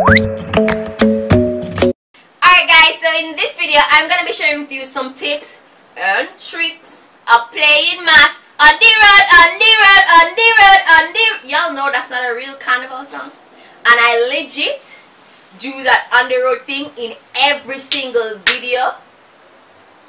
Alright guys, so in this video I'm gonna be sharing with you some tips and tricks of playing mass on the road, on the road, on the road, on the... Y'all know that's not a real carnival song. And I legit do that on the road thing in every single video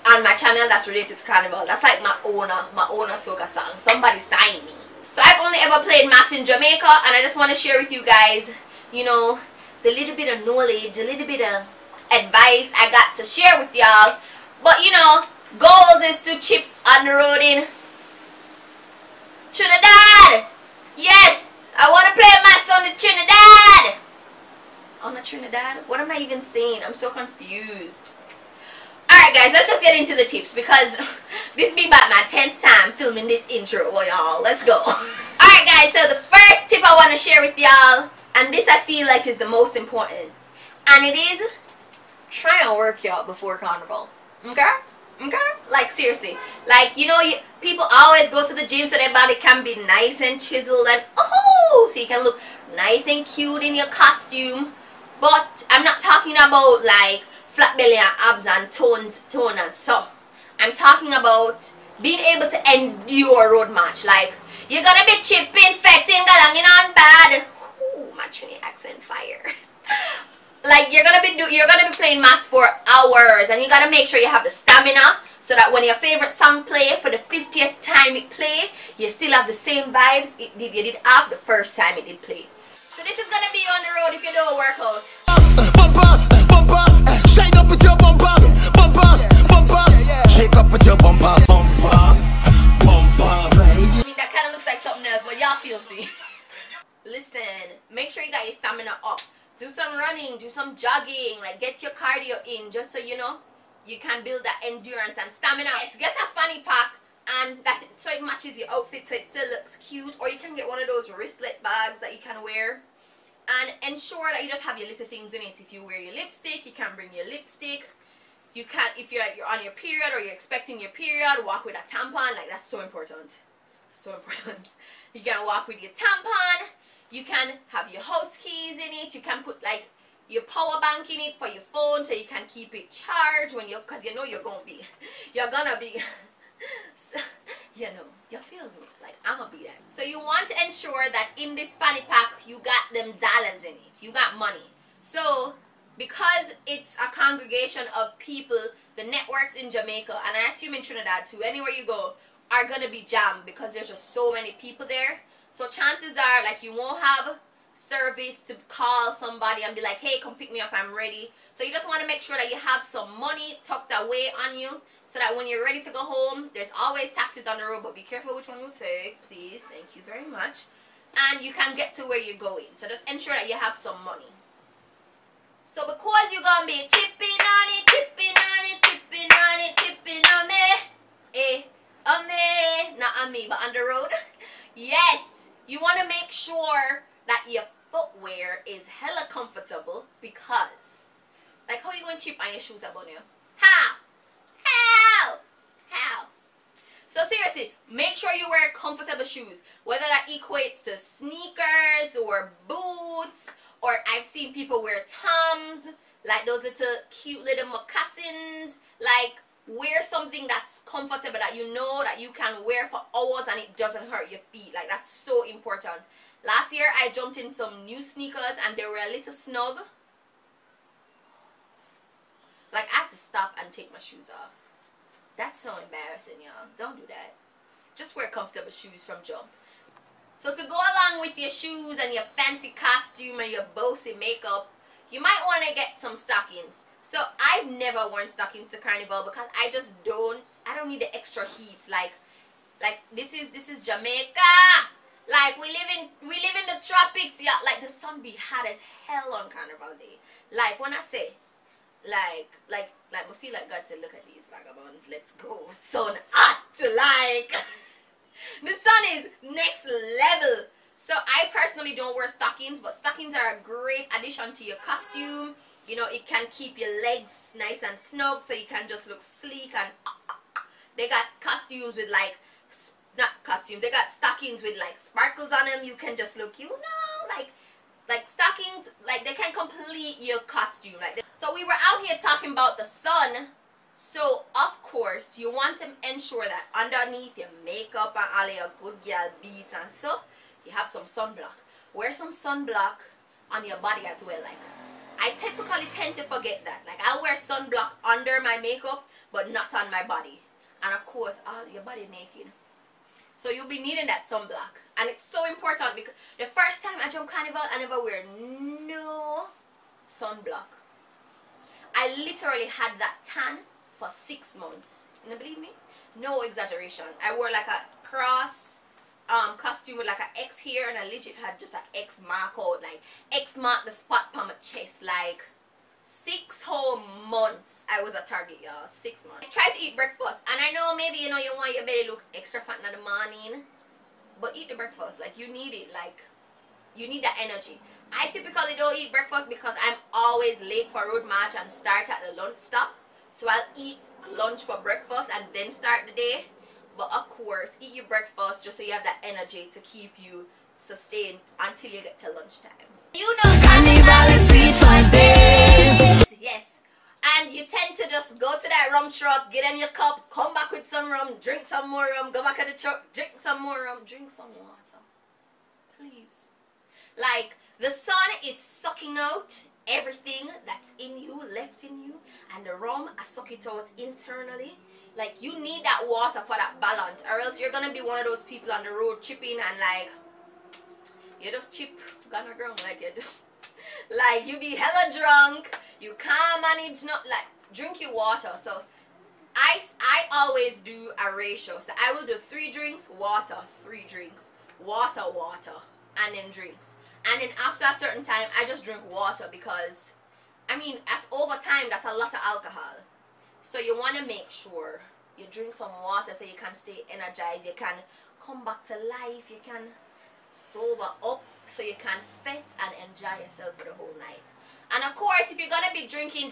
on my channel that's related to carnival. That's like my own soca song. Somebody sign me. So I've only ever played mass in Jamaica, and I just want to share with you guys, you know, the little bit of knowledge, a little bit of advice I got to share with y'all. But you know, goals is to chip on the road in Trinidad. Yes, I want to play mass on the Trinidad. On the Trinidad? What am I even saying? I'm so confused. Alright guys, let's just get into the tips, because this be about my 10th time filming this intro, y'all. Let's go. Alright guys, so the first tip I want to share with y'all, and this I feel like is the most important, and it is try and work out before carnival. Okay? Okay? Like seriously. Like, you know, people always go to the gym so their body can be nice and chiseled and oh, so you can look nice and cute in your costume. But I'm not talking about like flat belly and abs and toners. So I'm talking about being able to endure road march. Like, you're gonna be chipping, fettin, galangin on bad. Ooh, my Trini accent fire. Like, you're gonna be playing mass for hours, and you gotta make sure you have the stamina so that when your favorite song play for the 50th time it play, you still have the same vibes you did have the first time it did play. So this is gonna be on the road if you do a workout. Shake up with your bumper, shake up with your bumper, I mean, that kind of looks like something else, but y'all feel free. Listen, make sure you got your stamina up. Do some running, do some jogging, like get your cardio in, just so you know you can build that endurance and stamina. Yes, get a fanny pack, and that's it, so it matches your outfit, so it still looks cute. Or you can get one of those wristlet bags that you can wear, and ensure that you just have your little things in it. If you wear your lipstick, you can bring your lipstick. You can, if you're on your period or you're expecting your period, walk with a tampon. Like, that's so important. So important. You can walk with your tampon. You can have your house keys in it. You can put like your power bank in it for your phone, so you can keep it charged when you, because you know you're gonna be you know, your feels me, like I'm gonna be there. So you want to ensure that in this fanny pack you got them dollars in it, you got money. So because it's a congregation of people, the networks in Jamaica, and I assume in Trinidad too, anywhere you go, are gonna be jammed because there's just so many people there. So chances are, like, you won't have service to call somebody and be like, hey, come pick me up, I'm ready. So you just want to make sure that you have some money tucked away on you, so that when you're ready to go home, there's always taxis on the road, but be careful which one you take, please. Thank you very much. And you can get to where you're going. So just ensure that you have some money. So because you're going to be chipping on it, chipping on it, chipping on it, chipping on me. On me. Not on me, but on the road. Yes. You want to make sure that your footwear is hella comfortable, because, like, how you going to chip on your shoes up on you? How? So seriously, make sure you wear comfortable shoes, whether that equates to sneakers or boots, or I've seen people wear Toms, like those little cute little moccasins. Like, wear something that's comfortable, that you know that you can wear for hours and it doesn't hurt your feet. Like, that's so important. Last year I jumped in some new sneakers and they were a little snug. Like, I had to stop and take my shoes off. That's so embarrassing, y'all. Don't do that. Just wear comfortable shoes from jump. So to go along with your shoes and your fancy costume and your bossy makeup, you might want to get some stockings. So I've never worn stockings to carnival because I don't need the extra heat. Like this is Jamaica. Like, we live in the tropics, yeah. Like, the sun be hot as hell on carnival day. Like, when I say like I feel like God said, look at these vagabonds, let's go, sun hot. Like, the sun is next level. So I personally don't wear stockings, but stockings are a great addition to your costume. You know, it can keep your legs nice and snug, so you can just look sleek. And they got costumes with like, not costumes, they got stockings with like sparkles on them. You can just look, you know, like stockings, like they can completely be your costume. Like, so we were out here talking about the sun. So of course you want to ensure that underneath your makeup and all your good girl beads and stuff, you have some sunblock. Wear some sunblock on your body as well. Like, I typically tend to forget that. Like, I'll wear sunblock under my makeup but not on my body. And of course all your body naked. So you'll be needing that sunblock. And it's so important because the first time I jump carnival, I never wear no sunblock. I literally had that tan for 6 months. You don't believe me? No exaggeration. I wore like a cross costume with like an X here, and I legit had just an X mark out, like X mark the spot on my chest. Like 6 whole months I was at Target, y'all. 6 months. Try to eat breakfast, and I know maybe you know you want your belly look extra fat in the morning, but eat the breakfast. Like, you need it. Like, you need that energy. I typically don't eat breakfast because I'm always late for road march and start at the lunch stop. So I'll eat lunch for breakfast and then start the day. But of course, eat your breakfast just so you have that energy to keep you sustained until you get to lunchtime. You know, carnival is sweet for days. Yes. And you tend to just go to that rum truck, get in your cup, come back with some rum, drink some more rum, go back at the truck, drink some more rum, drink some water. Please. Like, the sun is sucking out everything that's in you, left in you, and the rum, I suck it out internally. Like, you need that water for that balance, or else you're gonna be one of those people on the road chipping and like, you just chip, gonna ground like you do. Like, you be hella drunk, you can't manage not, like, drink your water. So I always do a ratio. So I will do 3 drinks, water, 3 drinks, water, and then drinks. And then after a certain time, I just drink water because, I mean, as over time, that's a lot of alcohol. So you want to make sure you drink some water so you can stay energized, you can come back to life, you can sober up, so you can fit and enjoy yourself for the whole night. And of course, if you're going to be drinking,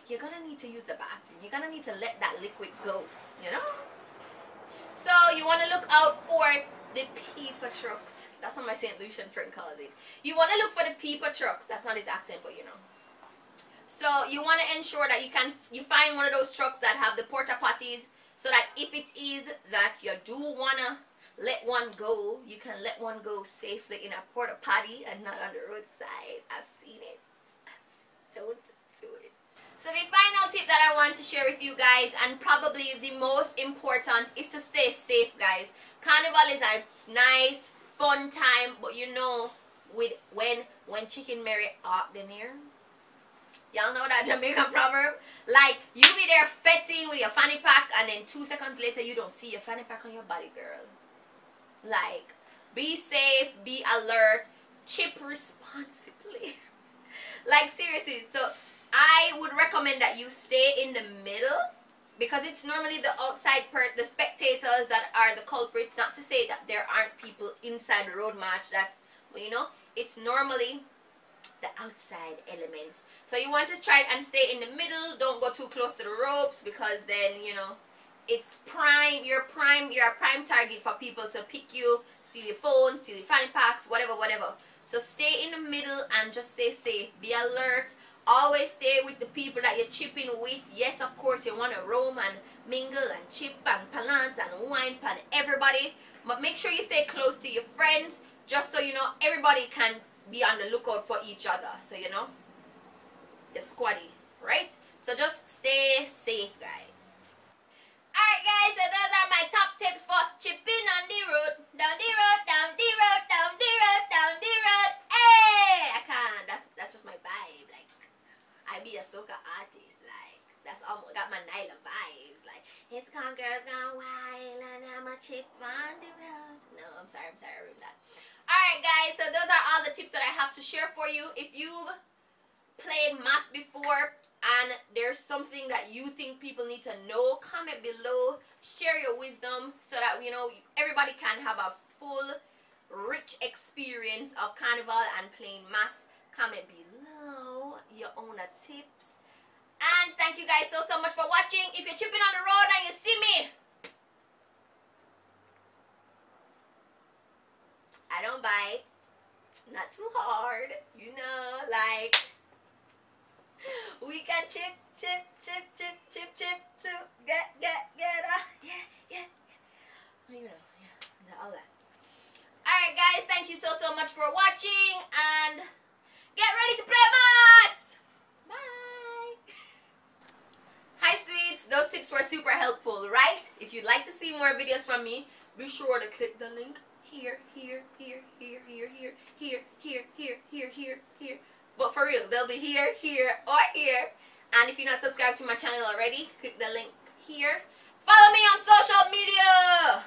you're going to need to use the bathroom. You're going to need to let that liquid go, you know? So you want to look out for the peeper trucks. That's what my St. Lucian friend calls it. You want to look for the peeper trucks. That's not his accent, but you know. So you want to ensure that you find one of those trucks that have the porta potties, so that if it is that you do want to let one go, you can let one go safely in a porta potty and not on the roadside. I've seen it. Don't do it. So the final tip that I want to share with you guys, and probably the most important, is to stay safe, guys. Carnival is a nice, fun time, but you know, when Chicken Mary out the near. Y'all know that Jamaican proverb? Like, you be there fetting with your fanny pack, and then 2 seconds later, you don't see your fanny pack on your body, girl. Like, be safe, be alert, chip responsibly. Like, seriously. So, I would recommend that you stay in the middle, because it's normally the outside the spectators that are the culprits. Not to say that there aren't people inside the road march that, well, you know, it's normally the outside elements. So you want to try and stay in the middle. Don't go too close to the ropes, because then, you know, it's prime. You're a prime target for people to pick you, steal your phone, steal your fanny packs, whatever. So stay in the middle and just stay safe. Be alert. Always stay with the people that you're chipping with. Yes, of course, you want to roam and mingle and chip and balance and wine pan everybody, but make sure you stay close to your friends, just so you know everybody can be on the lookout for each other. So you know, you're squaddy, right? So just stay safe, guys. Alright guys, so those are my top tips for chipping on the road. Down the road, down the road, down the road, down the road. Hey! I can't. That's just my vibe. Like, I be a soca artist. Like, that's almost got my Nyla vibes. Like, it's gone girls gone wild and I'm a chip on the road. No, I'm sorry, I ruined that. Alright guys, so those are all the tips that I have to share for you. If you've played mass before and there's something that you think people need to know, comment below, share your wisdom, so that, you know, everybody can have a full, rich experience of carnival and playing mass. Comment below your own tips. And thank you guys so much for watching. If you're tripping on the road and you see me, I don't bite, not too hard, you know, like, We can chip, chip, chip, chip, chip, chip, to get, yeah. You know, yeah, all that. Alright guys, thank you so much for watching, and get ready to play mas! Bye! Hi sweets, those tips were super helpful, right? If you'd like to see more videos from me, be sure to click the link here. But for real, they'll be here, or here. And if you're not subscribed to my channel already, click the link here. Follow me on social media!